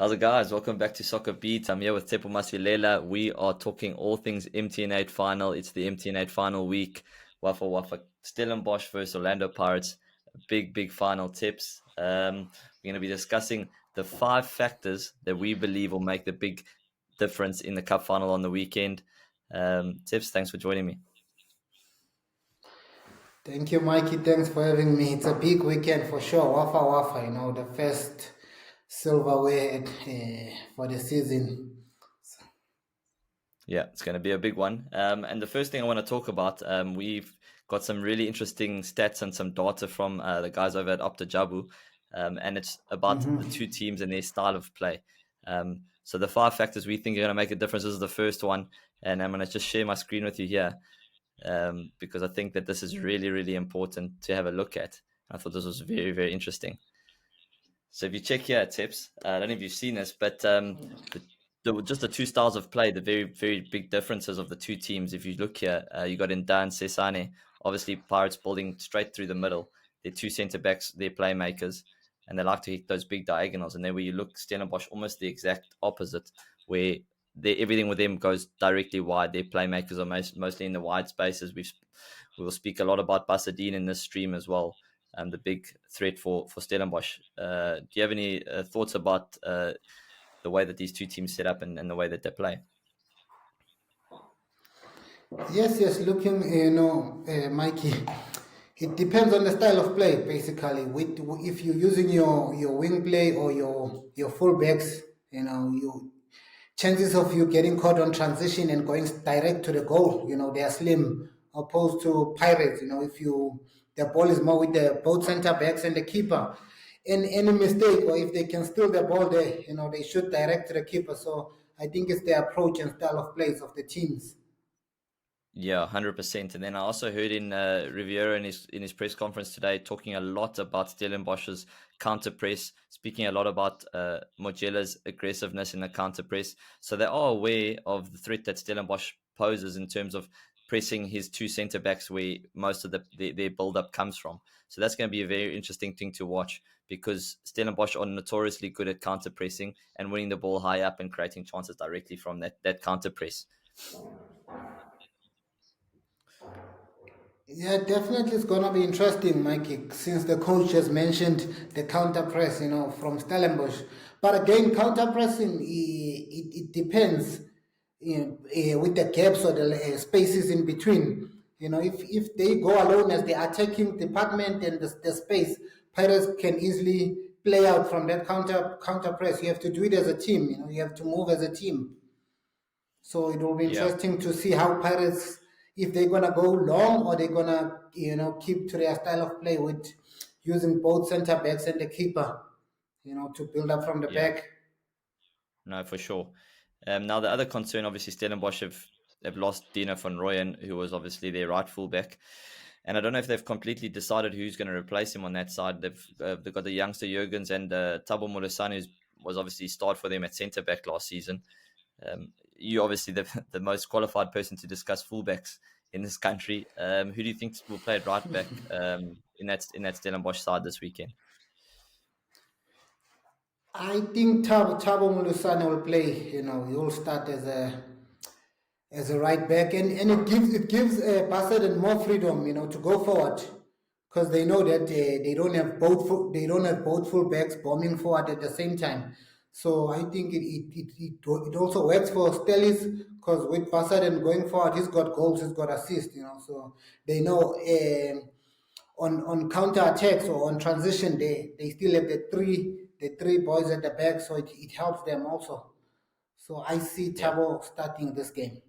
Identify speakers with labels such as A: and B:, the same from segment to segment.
A: How's it, guys? Welcome back to SoccerBeat. I'm here with Tsepo Masilela. We are talking all things MTN Final. It's the MTN Final week. Wafa Wafa Stellenbosch versus Orlando Pirates. Big final tips. We're going to be discussing the 5 factors that we believe will make the big difference in the cup final on the weekend. Tips, thanks for joining me.
B: Thank you, Mikey. Thanks for having me. It's a big weekend for sure. Wafa Wafa, the first silverware for the season.
A: Yeah, it's going to be a big one. And the first thing I want to talk about, we've got some really interesting stats and some data from the guys over at Opta Jabu, and it's about the two teams and their style of play. So the 5 factors we think are going to make a difference. This is the first one, and I'm going to just share my screen with you here because I think that this is really important to have a look at. I thought this was very interesting. So if you check here, tips, I don't know if you've seen this, but just the two styles of play, the very big differences of the two teams. If you look here, you got Nda and Sesane, obviously Pirates building straight through the middle. They're two centre backs, they're playmakers, and they like to hit those big diagonals. And then where you look, Stellenbosch, almost the exact opposite, where everything with them goes directly wide. Their playmakers are mostly in the wide spaces. We will speak a lot about Basadien in this stream as well. The big threat for Stellenbosch. Do you have any thoughts about the way that these two teams set up and the way that they play?
B: Yes. Looking, Mikey, it depends on the style of play. Basically, if you're using your wing play or your fullbacks, you chances of you getting caught on transition and going direct to the goal, they are slim. Opposed to Pirates, if the ball is more with the both center backs and the keeper. And any mistake, or if they can steal the ball there, they should direct to the keeper. So I think it's the approach and style of plays of the teams.
A: Yeah, 100%. And then I also heard in Riviero in his press conference today talking a lot about Stellenbosch's counter press, speaking a lot about Mogela's aggressiveness in the counter press. So they are aware of the threat that Stellenbosch poses in terms of pressing his two centre backs where most of their build up comes from. So that's going to be a very interesting thing to watch because Stellenbosch are notoriously good at counter pressing and winning the ball high up and creating chances directly from that counter press.
B: Yeah, definitely it's gonna be interesting, Mikey, since the coach has mentioned the counter press, from Stellenbosch. But again, counter pressing, it depends with the gaps or the spaces in between. If they go alone as the attacking department and the space, Pirates can easily play out from that counter press. You have to do it as a team. You have to move as a team. So it will be interesting to see how Pirates, if they're gonna go long or they're gonna, keep to their style of play with using both center backs and the keeper, to build up from the back.
A: No, for sure. Now the other concern, obviously, Stellenbosch have lost Dino van Rooyen, who was obviously their right fullback. And I don't know if they've completely decided who's going to replace him on that side. They've got the youngster Jurgens and Thabo Molusane, who was obviously starred for them at centre back last season. You obviously the most qualified person to discuss fullbacks in this country. Who do you think will play at right back in that Stellenbosch side this weekend?
B: I think Thabo Molusane will play. He will start as a right back, and it gives Basadien more freedom, to go forward, because they know that they don't have both full backs bombing forward at the same time. So I think it also works for Stellies, because with Basadien going forward, he's got goals, he's got assists, so they know on counter attacks or on transition they still have the three boys at the back, so it helps them also. So I see Thabo starting this game.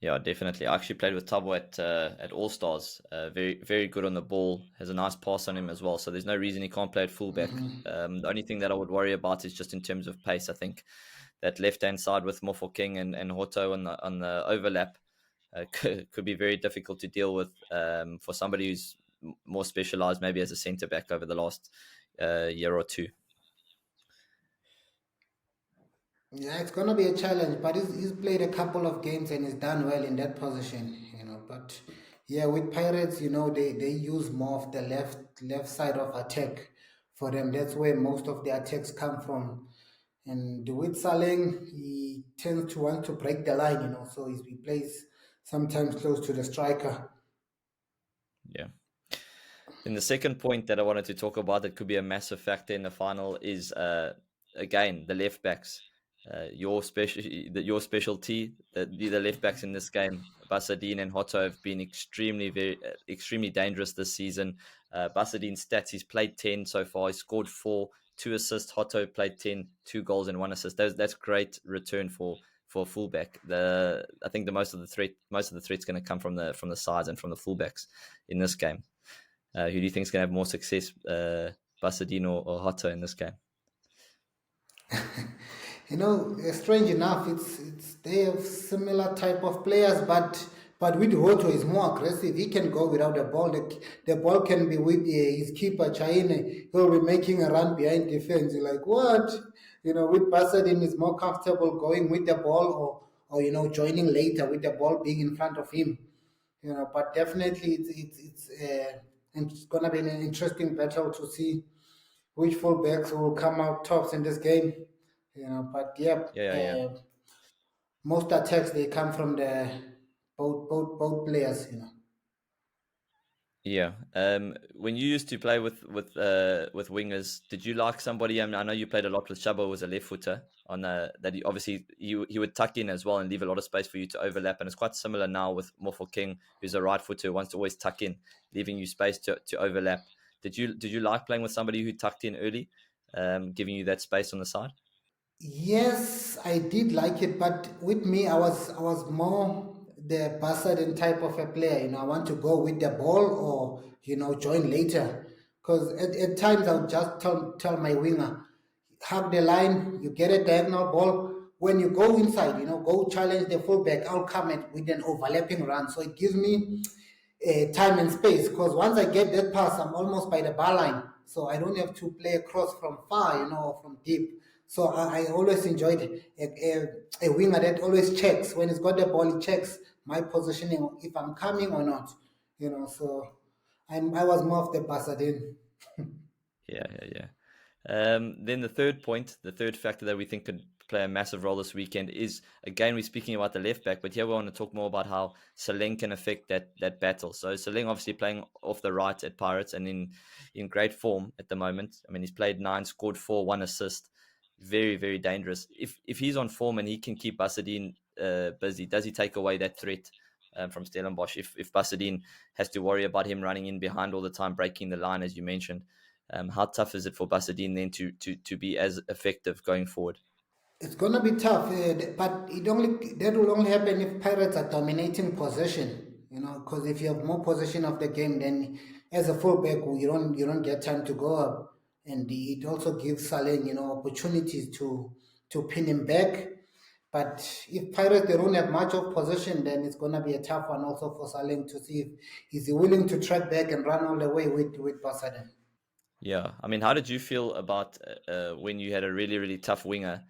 A: Yeah, definitely. I actually played with Tabo at All Stars. Very good on the ball. Has a nice pass on him as well. So there's no reason he can't play at fullback. The only thing that I would worry about is just in terms of pace. I think that left hand side with Mofokeng and Hoto on the overlap could be very difficult to deal with for somebody who's more specialized, maybe as a centre back over the last year or two.
B: Yeah, it's gonna be a challenge, but he's played a couple of games and he's done well in that position, But yeah, with Pirates, they use more of the left side of attack for them. That's where most of the attacks come from. And with Saleng, he tends to want to break the line, so he plays sometimes close to the striker.
A: Yeah. Then the second point that I wanted to talk about that could be a massive factor in the final is again the left backs. Your specialty, the left backs in this game, Basadien and Hotto have been extremely dangerous this season. Basadien's stats: he's played 10 so far. He's scored 4, 2 assists. Hotto played 10, 2 goals and 1 assist. That's great return for a fullback. I think the most of the threat's going to come from the sides and from the fullbacks in this game. Who do you think is going to have more success, Basadien or Hotto in this game?
B: Strange enough, it's they have similar type of players, but with Hoto is more aggressive. He can go without the ball. The ball can be with his keeper Chaine. He'll be making a run behind defense. You're like, what? With Basadin is more comfortable going with the ball or joining later with the ball being in front of him. But definitely it's gonna be an interesting battle to see which fullbacks will come out tops in this game. But yeah,
A: Yeah.
B: most attacks they come from the both players.
A: Yeah. When you used to play with wingers, did you like somebody? I mean, I know you played a lot with Shabo, who was a left footer. On that, he would tuck in as well and leave a lot of space for you to overlap. And it's quite similar now with Morphle King, who's a right footer who wants to always tuck in, leaving you space to overlap. Did you like playing with somebody who tucked in early, giving you that space on the side?
B: Yes, I did like it, but with me, I was more the Basaden type of a player. I want to go with the ball or join later. Because at times I would just tell my winger, hug the line, you get a diagonal ball. When you go inside, go challenge the fullback. I'll come with an overlapping run. So it gives me time and space. Because once I get that pass, I'm almost by the bar line. So I don't have to play across from far, or from deep. So I always enjoyed a winger that always checks. When he's got the ball, he checks my positioning, if I'm coming or not. So I was more of the Basadin.
A: Yeah. Then the third factor that we think could play a massive role this weekend is, again, we're speaking about the left back, but here we want to talk more about how Saleng can affect that battle. So Saleng obviously playing off the right at Pirates and in great form at the moment. I mean, he's played 9, scored 4, 1 assist. Very, very dangerous. If he's on form and he can keep Basadien busy, does he take away that threat from Stellenbosch? If Basadien has to worry about him running in behind all the time, breaking the line, as you mentioned, how tough is it for Basadien then to be as effective going forward?
B: It's gonna be tough, but that will only happen if Pirates are dominating possession. Because if you have more possession of the game, then as a fullback, you don't get time to go up, and it also gives Saleng opportunities to pin him back. But if Pirates they don't have much of possession, then it's gonna be a tough one also for Saleng to see if is he willing to track back and run all the way with Basaden.
A: Yeah, I mean, how did you feel about when you had a really, really tough winger?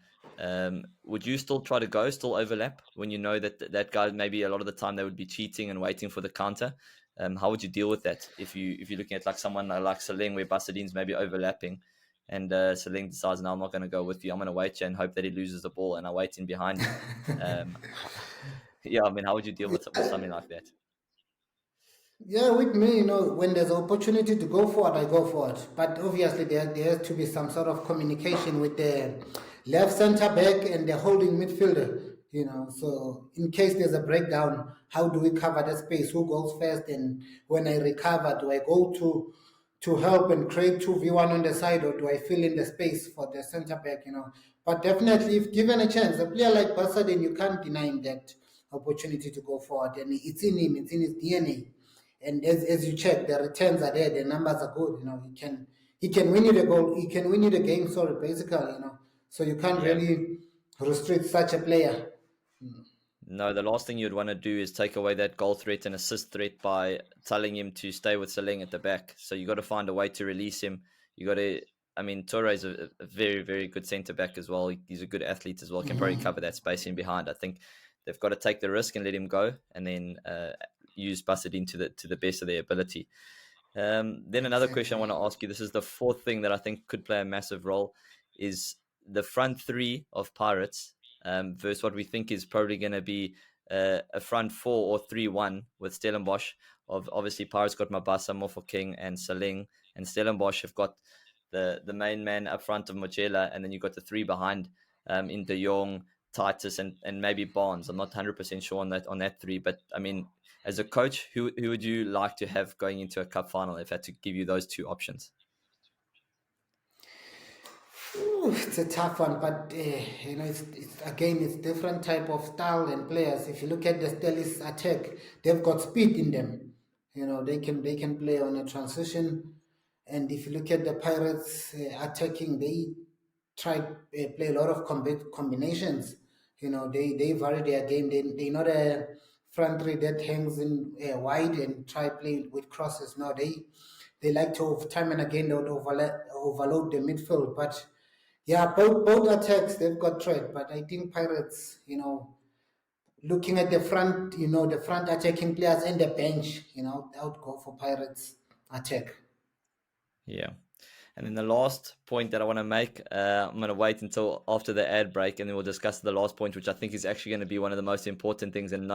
A: Would you still try to still overlap when you know that guy maybe a lot of the time they would be cheating and waiting for the counter? How would you deal with that if you're looking at like someone like Saleng where Basadien's maybe overlapping and Saleng decides, no, I'm not going to go with you. I'm going to wait you and hope that he loses the ball and I wait in behind you. Um, yeah, I mean, how would you deal with something like that?
B: Yeah, with me, when there's an opportunity to go forward, I go forward. But obviously, there has to be some sort of communication with the left center back and the holding midfielder. So in case there's a breakdown, how do we cover the space? Who goes first? And when I recover, do I go to help and create 2v1 on the side, or do I fill in the space for the center back? But definitely, if given a chance, a player like Basadin, you can't deny him that opportunity to go forward, and it's in him, it's in his DNA. And as you check, the returns are there, the numbers are good. He can win you the goal, he can win you the game. Sorry, basically, so you can't
A: Yeah.
B: really restrict such a player.
A: No, the last thing you'd want to do is take away that goal threat and assist threat by telling him to stay with Saleng at the back. So you got to find a way to release him. You got to, I mean, Torre is a very, very good centre back as well. He's a good athlete as well. Can probably cover that space in behind. I think they've got to take the risk and let him go, and then use Basadien to the best of their ability. Then another question I want to
B: Exactly.
A: ask you. This is the fourth thing that I think could play a massive role, is the front three of Pirates versus what we think is probably going to be a front four or 3-1 with Stellenbosch. Obviously, Pirates got Mabasa, Mofokeng, and Saleng, and Stellenbosch have got the main man up front of Mojela, and then you've got the three behind in De Jong, Titus, and maybe Barnes. I'm not 100% sure on that three, but I mean, as a coach, who would you like to have going into a cup final if I had to give you those two options?
B: Ooh, it's a tough one, but it's again, it's different type of style and players. If you look at the Stellies attack, they've got speed in them. They can play on a transition, and if you look at the Pirates attacking, they try play a lot of combinations. They vary their game. They're not a front three that hangs in wide and try play with crosses. No, they like to time and again they would overload the midfield, but. Yeah, both attacks they've got threat, but I think Pirates, looking at the front, the front attacking players and the bench, I would go for Pirates attack.
A: Yeah. And then the last point that I want to make, I'm going to wait until after the ad break, and then we'll discuss the last point, which I think is actually going to be one of the most important things, and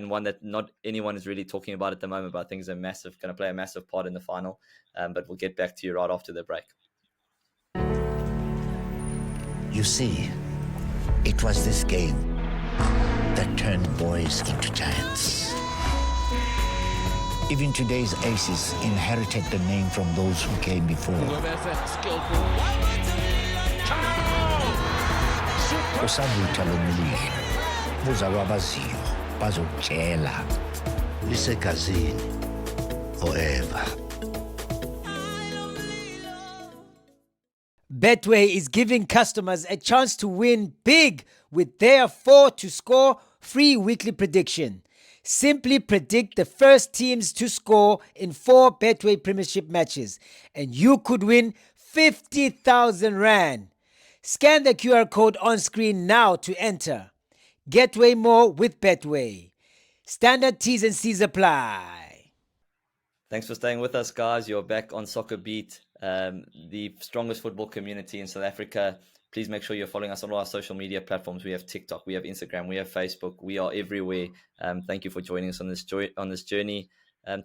A: one that not anyone is really talking about at the moment, but I think is going to play a massive part in the final. But we'll get back to you right after the break.
C: You see, it was this game that turned boys into giants. Even today's aces inherited the name from those who came before. Usavuta lomlilo, buzalwa abaziyo, bazokutshela, lisegazini forever.
D: Betway is giving customers a chance to win big with their 4 to score free weekly prediction. Simply predict the first teams to score in 4 Betway Premiership matches, and you could win 50,000 Rand. Scan the QR code on screen now to enter. Get way more with Betway. Standard T's and C's apply.
A: Thanks for staying with us, guys. You're back on SoccerBeat, the strongest football community in South Africa. Please make sure you're following us on all our social media platforms. We have TikTok, we have Instagram, we have Facebook. We are everywhere. Thank you for joining us on this journey.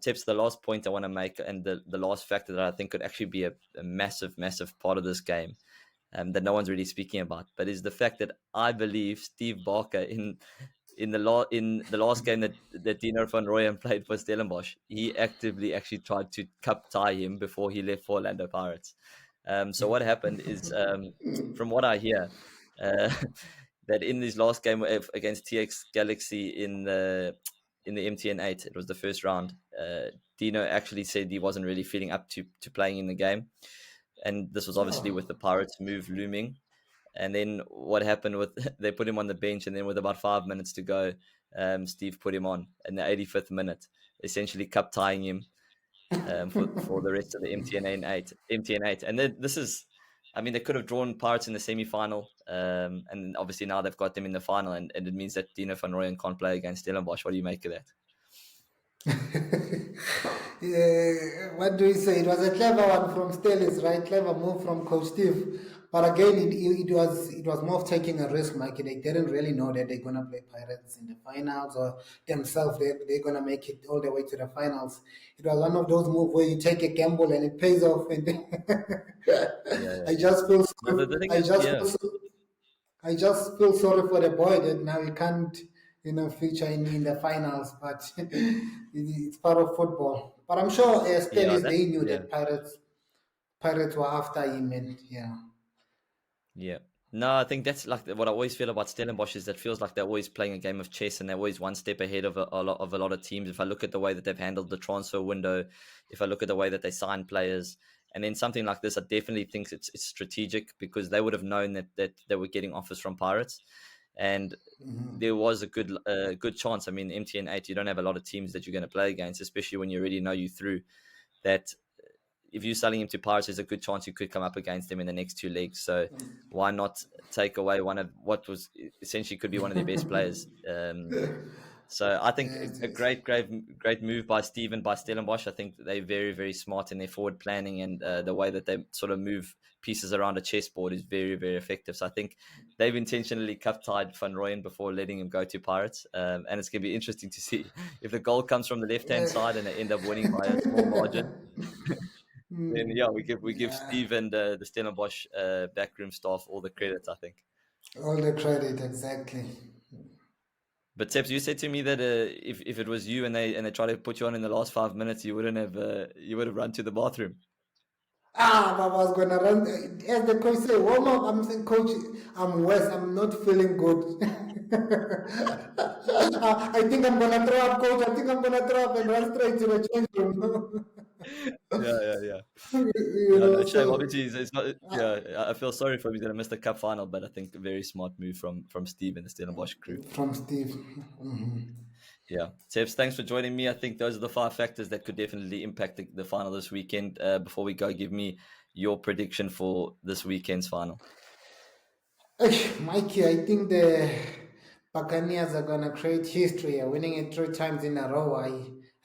A: Tips, the last point I want to make, and the last factor that I think could actually be a massive, massive part of this game, that no one's really speaking about, but is the fact that I believe Steve Barker in the last game that Dino van Rooyen played for Stellenbosch, he actively actually tried to cup tie him before he left for Orlando Pirates. So what happened is, from what I hear, that in this last game against TX Galaxy in the MTN 8, it was the first round. Dino actually said he wasn't really feeling up to playing in the game, and this was obviously with the Pirates move looming. And then what happened they put him on the bench, and then with about 5 minutes to go, Steve put him on in the 85th minute, essentially cup tying him for the rest of the MTN 8. And then they could have drawn Pirates in the semi-final, and obviously now they've got them in the final, and it means that Dino van Rooyen can't play against Stellenbosch. What do you make of that?
B: What do we say? It was a clever one from Stellies, right? Clever move from Coach Steve. But again, it was more of taking a risk, Mikey. They didn't really know that they're gonna play Pirates in the finals, or themselves they're gonna make it all the way to the finals. It was one of those moves where you take a gamble and it pays off. And
A: Yeah.
B: I just feel
A: No, the thing is,
B: I just feel sorry for the boy that now he can't, feature in the finals. But it's part of football. But I'm sure Stellies, they knew that Pirates were after him, and yeah.
A: Yeah. No, I think that's like what I always feel about Stellenbosch, is that feels like they're always playing a game of chess, and they're always one step ahead of a lot of teams. If I look at the way that they've handled the transfer window, if I look at the way that they sign players, and then something like this, I definitely think it's strategic, because they would have known that they were getting offers from Pirates, and there was a good chance. I mean, MTN 8, you don't have a lot of teams that you're going to play against, especially when you already know you through. That if you're selling him to Pirates, there's a good chance you could come up against them in the next 2 legs. So why not take away one of what was essentially could be one of their best players? So I think
B: Yes,
A: a
B: yes.
A: great move by Steven by Stellenbosch. I think they're very, very smart in their forward planning, and the way that they sort of move pieces around a chessboard is very, very effective. So I think they've intentionally cup-tied Van Rooyen before letting him go to Pirates, and it's going to be interesting to see if the goal comes from the left-hand side and they end up winning by a small margin. Then yeah, we give
B: Yeah,
A: Steve and the Stellenbosch backroom staff all the credit, I think.
B: all the credit, exactly.
A: But Tseps, you said to me that if it was you and they try to put you on in the last 5 minutes, you wouldn't have you would have run to the bathroom.
B: But I was gonna run as the coach said, warm up. I'm saying, coach, I'm worse. I'm not feeling good. I think I'm gonna throw up, coach. I think I'm gonna throw up and run straight to the change room.
A: Yeah.
B: you
A: Yeah,
B: know,
A: no shame.
B: so
A: Obviously, it's not. Yeah, I feel sorry for him. He's gonna miss the cup final, but I think a very smart move from Steve and the Stellenbosch crew.
B: from Steve.
A: Yeah, Tseps, thanks for joining me. I think those are the 5 factors that could definitely impact the final this weekend. Before we go, give me your prediction for this weekend's final.
B: Mikey, I think the Buccaneers are gonna create history. Winning it 3 times in a row.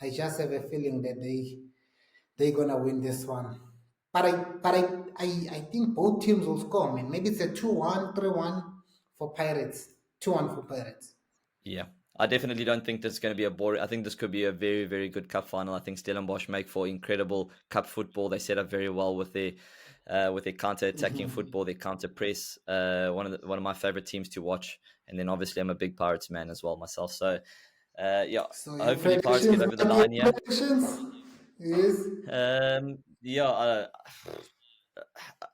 B: I just have a feeling that they're gonna win this one. But I think both teams will score, man. Maybe it's a 2-1, 3-1 for Pirates. 2-1 for Pirates.
A: Yeah, I definitely don't think this is going to be a boring. I think this could be a very, very good cup final. I think Stellenbosch make for incredible cup football. They set up very well with their counter-attacking football, their counter-press. One of my favorite teams to watch. And then obviously I'm a big Pirates man as well myself. So yeah,
B: So your
A: hopefully Pirates get over the line here.
B: predictions? Yes.
A: Yeah,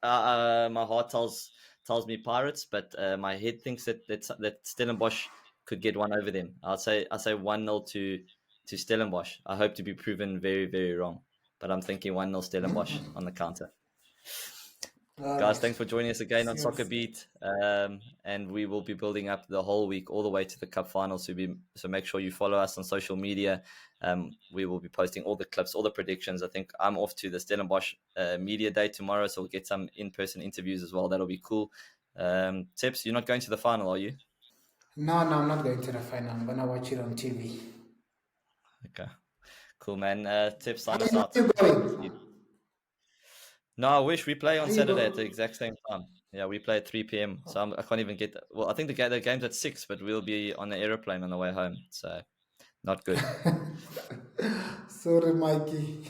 A: my heart tells me Pirates, but my head thinks that Stellenbosch could get one over them. I say 1-0 to Stellenbosch. I hope to be proven very, very wrong, but I'm thinking 1-0 Stellenbosch on the counter. Guys, thanks for joining us again on
B: Yes.
A: SoccerBeat, and we will be building up the whole week all the way to the cup final. So make sure you follow us on social media. We will be posting all the clips, all the predictions. I think I'm off to the Stellenbosch media day tomorrow, so we'll get some in-person interviews as well. That'll be cool. Tips, you're not going to the final, are you?
B: No, I'm not going to the final. I'm gonna watch it on TV.
A: Okay, cool, man. Tips, sign
B: Are
A: us out.
B: you going?
A: No, I wish we play on
B: Are you
A: Saturday
B: going?
A: at the exact same time. Yeah, we play at 3 p.m. So I can't even get. Well, I think the game's at 6, but we'll be on the aeroplane on the way home. So not good.
B: Sorry, Mikey.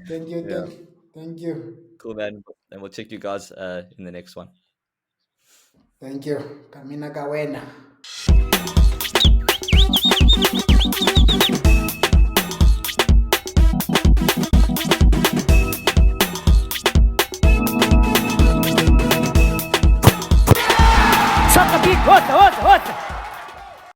B: Thank you.
A: Yeah.
B: Thank you.
A: Cool, man. And we'll check you guys in the next one.
B: Thank you. Kamina Kawena.